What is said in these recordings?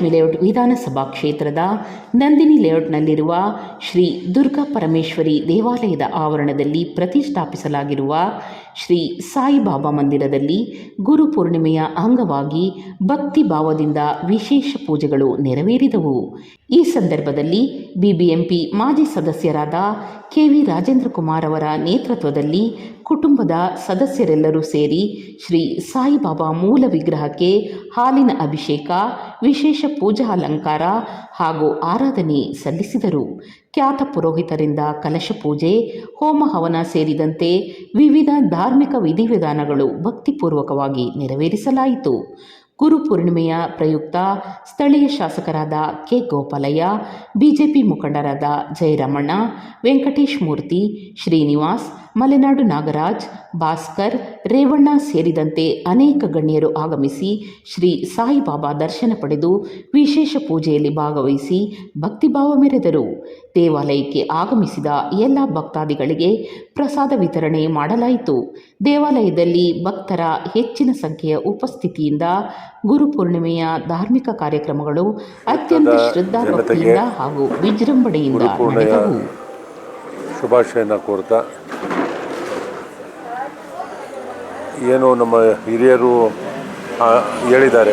Mahalakshmi layout ವಿಧಾನಸಭಾ ಕ್ಷೇತ್ರದ ನಂದಿನಿ ಲೇಔಟ್ನಲ್ಲಿರುವ ಶ್ರೀ ದುರ್ಗಾ ಪರಮೇಶ್ವರಿ ದೇವಾಲಯದ ಆವರಣದಲ್ಲಿ ಪ್ರತಿಷ್ಠಾಪಿಸಲಾಗಿರುವ ಶ್ರೀ ಸಾಯಿಬಾಬಾ ಮಂದಿರದಲ್ಲಿ ಗುರುಪೂರ್ಣಿಮೆಯ ಅಂಗವಾಗಿ ಭಕ್ತಿ ಭಾವದಿಂದ ವಿಶೇಷ ಪೂಜೆಗಳು ನೆರವೇರಿದವು. ಈ ಸಂದರ್ಭದಲ್ಲಿ ಬಿಬಿಎಂಪಿ ಮಾಜಿ ಸದಸ್ಯರಾದ ಕೆವಿ ರಾಜೇಂದ್ರ ಕುಮಾರ್ ಅವರ ನೇತೃತ್ವದಲ್ಲಿ ಕುಟುಂಬದ ಸದಸ್ಯರೆಲ್ಲರೂ ಸೇರಿ ಶ್ರೀ ಸಾಯಿಬಾಬಾ ಮೂಲ ವಿಗ್ರಹಕ್ಕೆ ಹಾಲಿನ ಅಭಿಷೇಕ, ವಿಶೇಷ ಪೂಜಾ ಅಲಂಕಾರ ಹಾಗೂ ಆರಾಧನೆ ಸಲ್ಲಿಸಿದರು. ಖ್ಯಾತ ಪುರೋಹಿತರಿಂದ ಕಲಶ ಪೂಜೆ, ಹೋಮ ಹವನ ಸೇರಿದಂತೆ ವಿವಿಧ ಧಾರ್ಮಿಕ ವಿಧಿವಿಧಾನಗಳು ಭಕ್ತಿಪೂರ್ವಕವಾಗಿ ನೆರವೇರಿಸಲಾಯಿತು. ಗುರುಪೂರ್ಣಿಮೆಯ ಪ್ರಯುಕ್ತ ಸ್ಥಳೀಯ ಶಾಸಕರಾದ ಕೆ ಗೋಪಾಲಯ್ಯ, ಬಿಜೆಪಿ ಮುಖಂಡರಾದ ಜಯರಾಮಣ್ಣ, ವೆಂಕಟೇಶ್ ಮೂರ್ತಿ, ಶ್ರೀನಿವಾಸ್, ಮಲೆನಾಡು ನಾಗರಾಜ್, ಭಾಸ್ಕರ್, ರೇವಣ್ಣ ಸೇರಿದಂತೆ ಅನೇಕ ಗಣ್ಯರು ಆಗಮಿಸಿ ಶ್ರೀ ಸಾಯಿಬಾಬಾ ದರ್ಶನ ಪಡೆದು ವಿಶೇಷ ಪೂಜೆಯಲ್ಲಿ ಭಾಗವಹಿಸಿ ಭಕ್ತಿಭಾವ ಮೆರೆದರು. ದೇವಾಲಯಕ್ಕೆ ಆಗಮಿಸಿದ ಎಲ್ಲ ಭಕ್ತಾದಿಗಳಿಗೆ ಪ್ರಸಾದ ವಿತರಣೆ ಮಾಡಲಾಯಿತು. ದೇವಾಲಯದಲ್ಲಿ ಭಕ್ತರ ಹೆಚ್ಚಿನ ಸಂಖ್ಯೆಯ ಉಪಸ್ಥಿತಿಯಿಂದ ಗುರುಪೂರ್ಣಿಮೆಯ ಧಾರ್ಮಿಕ ಕಾರ್ಯಕ್ರಮಗಳು ಅತ್ಯಂತ ಶ್ರದ್ಧಾಭಕ್ತಿಯಿಂದ ಹಾಗೂ ವಿಜೃಂಭಣೆಯಿಂದ ನಡೆದವು. ಶುಭಾಶಯನ ಕೋರ್ತಾ, ಏನು ನಮ್ಮ ಹಿರಿಯರು ಹೇಳಿದ್ದಾರೆ,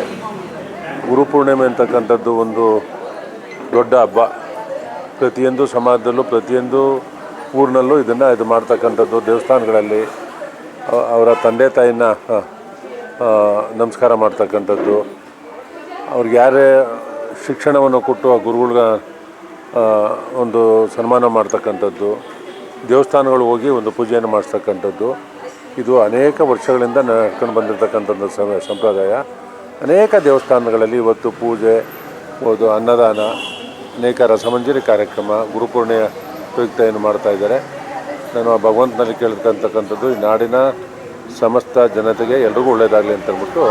ಗುರುಪೂರ್ಣಿಮೆ ಅಂತಕ್ಕಂಥದ್ದು ಒಂದು ದೊಡ್ಡ ಹಬ್ಬ. ಪ್ರತಿಯೊಂದು ಸಮಾಜದಲ್ಲೂ ಪ್ರತಿಯೊಂದು ಊರಿನಲ್ಲೂ ಇದು ಮಾಡ್ತಕ್ಕಂಥದ್ದು. ದೇವಸ್ಥಾನಗಳಲ್ಲಿ ಅವರ ತಂದೆ ತಾಯಿನ ನಮಸ್ಕಾರ ಮಾಡ್ತಕ್ಕಂಥದ್ದು, ಅವ್ರಿಗೆ ಯಾರೇ ಶಿಕ್ಷಣವನ್ನು ಕೊಟ್ಟು ಆ ಗುರುಗಳ ಒಂದು ಸನ್ಮಾನ ಮಾಡ್ತಕ್ಕಂಥದ್ದು, ದೇವಸ್ಥಾನಗಳು ಹೋಗಿ ಒಂದು ಪೂಜೆಯನ್ನು ಮಾಡಿಸ್ತಕ್ಕಂಥದ್ದು, ಇದು ಅನೇಕ ವರ್ಷಗಳಿಂದ ನಡ್ಕೊಂಡು ಬಂದಿರತಕ್ಕಂಥದ್ದು ಸಂಪ್ರದಾಯ. ಅನೇಕ ದೇವಸ್ಥಾನಗಳಲ್ಲಿ ಇವತ್ತು ಪೂಜೆ, ಒಂದು ಅನ್ನದಾನ, ಅನೇಕ ರಸಮಂಜರಿ ಕಾರ್ಯಕ್ರಮ ಗುರುಪೂರ್ಣಿಮೆಯ ಪ್ರಯುಕ್ತ ಏನು ಮಾಡ್ತಾಯಿದ್ದಾರೆ. ನಾನು ಆ ಭಗವಂತನಲ್ಲಿ ಕೇಳ್ತಕ್ಕಂಥದ್ದು ಈ ನಾಡಿನ ಸಮಸ್ತ ಜನತೆಗೆ ಎಲ್ರಿಗೂ ಒಳ್ಳೆಯದಾಗಲಿ ಅಂತ ಹೇಳ್ಬಿಟ್ಟು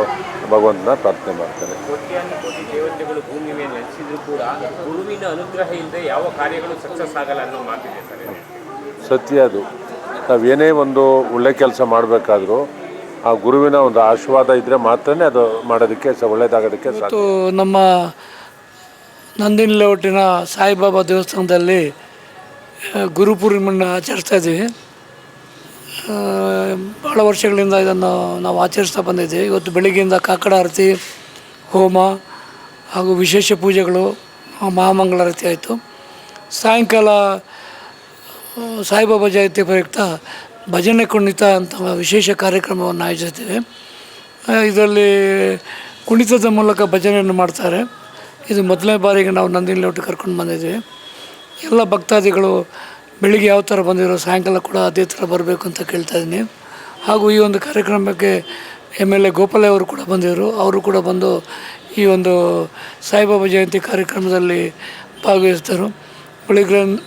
ಭಗವಂತನ ಪ್ರಾರ್ಥನೆ ಮಾಡ್ತಾರೆ. ಕೋಟಿ ದೇವತೆಗಳು ಭೂಮಿ ಮೇಲೆ ನೆಲೆಸಿದ್ರು ಕೂಡ ಗುರುವಿನ ಅನುಗ್ರಹ ಇಲ್ಲದೆ ಯಾವ ಕಾರ್ಯಗಳು ಸಕ್ಸಸ್ ಆಗಲ್ಲ ಅನ್ನೋ ಮಾತಿದೆ ಸರ್. ಸತ್ಯ ಅದು. ನಾವೇನೇ ಒಂದು ಒಳ್ಳೆ ಕೆಲಸ ಮಾಡಬೇಕಾದ್ರೂ ಆ ಗುರುವಿನ ಒಂದು ಆಶೀರ್ವಾದ ಇದ್ದರೆ ಮಾತ್ರನೇ ಅದು ಮಾಡೋದಕ್ಕೆ ಒಳ್ಳೆಯದಾಗೋದಕ್ಕೆ ಸಾಧ್ಯ. ನಮ್ಮ ನಂದಿನಿ ಲೇಔಟಿನ ಸಾಯಿಬಾಬಾ ದೇವಸ್ಥಾನದಲ್ಲಿ ಗುರುಪೂರ್ಣಿಮೆಯನ್ನು ಆಚರಿಸ್ತಾ ಇದ್ದೀವಿ. ಭಾಳ ವರ್ಷಗಳಿಂದ ಇದನ್ನು ನಾವು ಆಚರಿಸ್ತಾ ಬಂದಿದ್ದೀವಿ. ಇವತ್ತು ಬೆಳಗ್ಗೆಯಿಂದ ಕಾಕಡ ಆರತಿ, ಹೋಮ ಹಾಗೂ ವಿಶೇಷ ಪೂಜೆಗಳು, ಮಹಾಮಂಗಳಾರತಿ ಆಯಿತು. ಸಾಯಂಕಾಲ ಸಾಯಿಬಾಬಾ ಜಯಂತಿ ಪ್ರಯುಕ್ತ ಭಜನೆ ಕುಣಿತ ಅಂತ ವಿಶೇಷ ಕಾರ್ಯಕ್ರಮವನ್ನು ಆಯೋಜಿಸ್ತೀವಿ. ಇದರಲ್ಲಿ ಕುಣಿತದ ಮೂಲಕ ಭಜನೆಯನ್ನು ಮಾಡ್ತಾರೆ. ಇದು ಮೊದಲನೇ ಬಾರಿಗೆ ನಾವು ನಂದಿನಿ ಲೇಔಟ್ ಕರ್ಕೊಂಡು ಬಂದಿದ್ದೀವಿ. ಎಲ್ಲ ಭಕ್ತಾದಿಗಳು ಬೆಳಿಗ್ಗೆ ಯಾವ ಥರ ಬಂದಿರೋ ಸಾಯಂಕಾಲ ಕೂಡ ಅದೇ ಥರ ಬರಬೇಕು ಅಂತ ಕೇಳ್ತಾಯಿದ್ದೀನಿ. ಹಾಗೂ ಈ ಒಂದು ಕಾರ್ಯಕ್ರಮಕ್ಕೆ MLA ಗೋಪಾಲಯ್ಯ ಅವರು ಕೂಡ ಬಂದಿದ್ದರು. ಅವರು ಕೂಡ ಬಂದು ಈ ಒಂದು ಸಾಯಿಬಾಬಾ ಜಯಂತಿ ಕಾರ್ಯಕ್ರಮದಲ್ಲಿ ಭಾಗವಹಿಸಿದರು.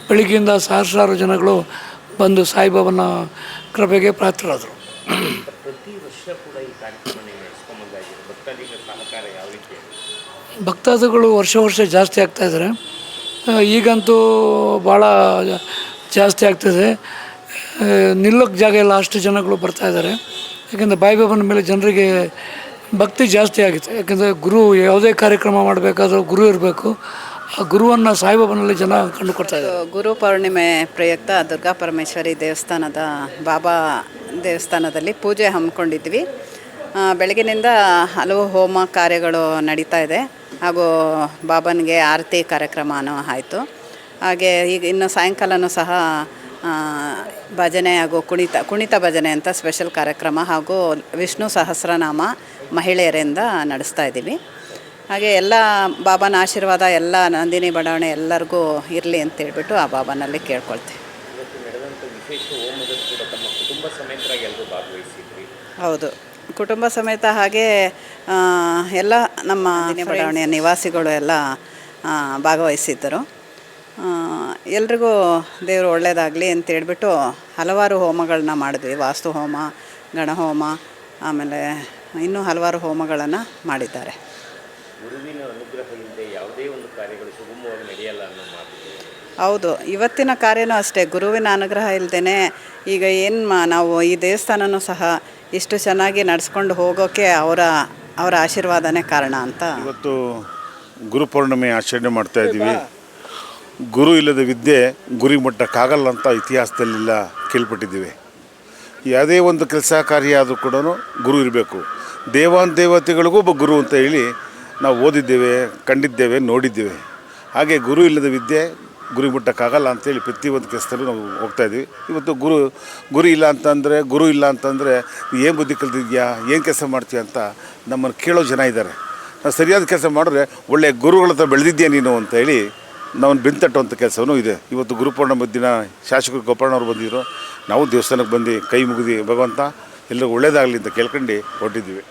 ಬೆಳಿಗ್ಗೆಯಿಂದ ಸಹಸ್ರಾರು ಜನಗಳು ಬಂದು ಸಾಯಿಬಾಬನ ಕೃಪೆಗೆ ಪಾತ್ರರಾದರು. ಪ್ರತಿ ವರ್ಷ ಕೂಡ ಈ ಕಾರ್ಯಕ್ರಮ ಭಕ್ತಾದಿಗಳ ಸಹಕಾರ ಯಾವ ರೀತಿ? ಭಕ್ತಾದಿಗಳು ವರ್ಷ ಜಾಸ್ತಿ ಆಗ್ತಾಯಿದ್ದಾರೆ. ಈಗಂತೂ ಭಾಳ ಜಾಸ್ತಿ ಆಗ್ತಿದೆ. ನಿಲ್ಲೋಕ್ಕೆ ಜಾಗ ಇಲ್ಲ, ಅಷ್ಟು ಜನಗಳು ಬರ್ತಾಯಿದ್ದಾರೆ. ಯಾಕೆಂದರೆ ಸಾಯಿಬಾಬನ ಮೇಲೆ ಜನರಿಗೆ ಭಕ್ತಿ ಜಾಸ್ತಿ ಆಗಿದೆ. ಯಾಕೆಂದರೆ ಗುರು ಯಾವುದೇ ಕಾರ್ಯಕ್ರಮ ಮಾಡಬೇಕಾದ್ರೂ ಗುರು ಇರಬೇಕು. ಆ ಗುರುವನ್ನು ಸಾಯಿಬಾಬನಲ್ಲಿ ಜನ ಕಂಡುಕೊಡ್ತಾ ಇದ್ದಾರೆ. ಗುರು ಪೌರ್ಣಿಮೆ ಪ್ರಯುಕ್ತ ದುರ್ಗಾ ಪರಮೇಶ್ವರಿ ದೇವಸ್ಥಾನದ ಬಾಬಾ ದೇವಸ್ಥಾನದಲ್ಲಿ ಪೂಜೆ ಹಮ್ಮಿಕೊಂಡಿದ್ವಿ. ಬೆಳಗಿನಿಂದ ಹಲವು ಹೋಮ ಕಾರ್ಯಗಳು ನಡೀತಾ ಇದೆ. ಹಾಗೂ ಬಾಬನಿಗೆ ಆರತಿ ಕಾರ್ಯಕ್ರಮನೂ ಆಯಿತು. ಹಾಗೆ ಈಗ ಇನ್ನು ಸಾಯಂಕಾಲನೂ ಸಹ ಭಜನೆ ಹಾಗೂ ಕುಣಿತ ಭಜನೆ ಅಂತ ಸ್ಪೆಷಲ್ ಕಾರ್ಯಕ್ರಮ ಹಾಗೂ ವಿಷ್ಣು ಸಹಸ್ರನಾಮ ಮಹಿಳೆಯರಿಂದ ನಡೆಸ್ತಾ ಇದ್ದೀವಿ. ಹಾಗೆ ಎಲ್ಲ ಬಾಬಾನ ಆಶೀರ್ವಾದ ಎಲ್ಲ ನಂದಿನಿ ಬಡಾವಣೆ ಎಲ್ಲರಿಗೂ ಇರಲಿ ಅಂತೇಳ್ಬಿಟ್ಟು ಆ ಬಾಬಾನಲ್ಲಿ ಕೇಳ್ಕೊಳ್ತೀವಿ. ಹೌದು, ಕುಟುಂಬ ಸಮೇತ ಹಾಗೆ ಎಲ್ಲ ನಮ್ಮ ಬಡಾವಣೆಯ ನಿವಾಸಿಗಳು ಎಲ್ಲ ಭಾಗವಹಿಸಿದ್ದರು. ಎಲ್ರಿಗೂ ದೇವರು ಒಳ್ಳೆಯದಾಗಲಿ ಅಂತೇಳ್ಬಿಟ್ಟು ಹಲವಾರು ಹೋಮಗಳನ್ನ ಮಾಡಿದ್ವಿ. ವಾಸ್ತು ಹೋಮ, ಗಣಹೋಮ, ಆಮೇಲೆ ಇನ್ನೂ ಹಲವಾರು ಹೋಮಗಳನ್ನು ಮಾಡಿದ್ದಾರೆ. ಗುರುವಿನ ಅನುಗ್ರಹ ಇಲ್ಲದೆ ಯಾವುದೇ ಒಂದು ಕಾರ್ಯಗಳು ಸುಗಮವಾಗಿ ನಡೆಯಲ್ಲ ಅನ್ನೋ ಮಾತು. ಹೌದು, ಇವತ್ತಿನ ಕಾರ್ಯನೂ ಅಷ್ಟೇ. ಗುರುವಿನ ಅನುಗ್ರಹ ಇಲ್ಲದೇ ಈಗ ನಾವು ಈ ದೇವಸ್ಥಾನನೂ ಸಹ ಇಷ್ಟು ಚೆನ್ನಾಗಿ ನಡೆಸ್ಕೊಂಡು ಹೋಗೋಕ್ಕೆ ಅವರ ಆಶೀರ್ವಾದನೇ ಕಾರಣ ಅಂತ. ಇವತ್ತು ಗುರುಪೌರ್ಣಿಮೆ ಆಚರಣೆ ಮಾಡ್ತಾಯಿದ್ದೀವಿ. ಗುರು ಇಲ್ಲದ ವಿದ್ಯೆ ಗುರಿ ಮುಟ್ಟಕ್ಕಾಗಲ್ಲ ಅಂತ ಇತಿಹಾಸದಲ್ಲೆಲ್ಲ ಕೇಳ್ಪಟ್ಟಿದ್ದೀವಿ. ಯಾವುದೇ ಒಂದು ಕೆಲಸ ಕಾರ್ಯ ಆದರೂ ಕೂಡ ಗುರು ಇರಬೇಕು. ದೇವತೆಗಳಿಗೂ ಒಬ್ಬ ಗುರು ಅಂತ ಹೇಳಿ ನಾವು ಓದಿದ್ದೇವೆ, ಕಂಡಿದ್ದೇವೆ, ನೋಡಿದ್ದೇವೆ. ಹಾಗೆ ಗುರು ಇಲ್ಲದ ವಿದ್ಯೆ ಗುರಿ ಮುಟ್ಟಕ್ಕಾಗಲ್ಲ ಅಂತೇಳಿ ಪ್ರತಿಯೊಂದು ಕೆಲಸದಲ್ಲೂ ನಾವು ಹೋಗ್ತಾಯಿದ್ದೀವಿ. ಇವತ್ತು ಗುರು ಇಲ್ಲ ಅಂತಂದರೆ ಏನು ಬುದ್ಧಿ ಕಲ್ತಿದ್ಯಾ, ಏನು ಕೆಲಸ ಮಾಡ್ತೀಯ ಅಂತ ನಮ್ಮನ್ನು ಕೇಳೋ ಜನ ಇದ್ದಾರೆ. ನಾವು ಸರಿಯಾದ ಕೆಲಸ ಮಾಡಿದ್ರೆ ಒಳ್ಳೆಯ ಗುರುಗಳ ಹತ್ರ ಬೆಳೆದಿದ್ಯಾ ನೀನು ಅಂತ ಹೇಳಿ ನಾವನ್ನು ಬೆಂತಟ್ಟುವಂಥ ಕೆಲಸವೂ ಇದೆ. ಇವತ್ತು ಗುರುಪೌರ್ಣಿಮೆ ದಿನ ಶಾಸಕರು ಗೋಪಾಲನವರು ಬಂದಿದ್ದರು. ನಾವು ದೇವಸ್ಥಾನಕ್ಕೆ ಬಂದು ಕೈ ಮುಗಿದು ಭಗವಂತ ಎಲ್ಲರಿಗೂ ಒಳ್ಳೇದಾಗಲಿ ಅಂತ ಕೇಳ್ಕೊಂಡು ಹೊರಟಿದ್ದೀವಿ.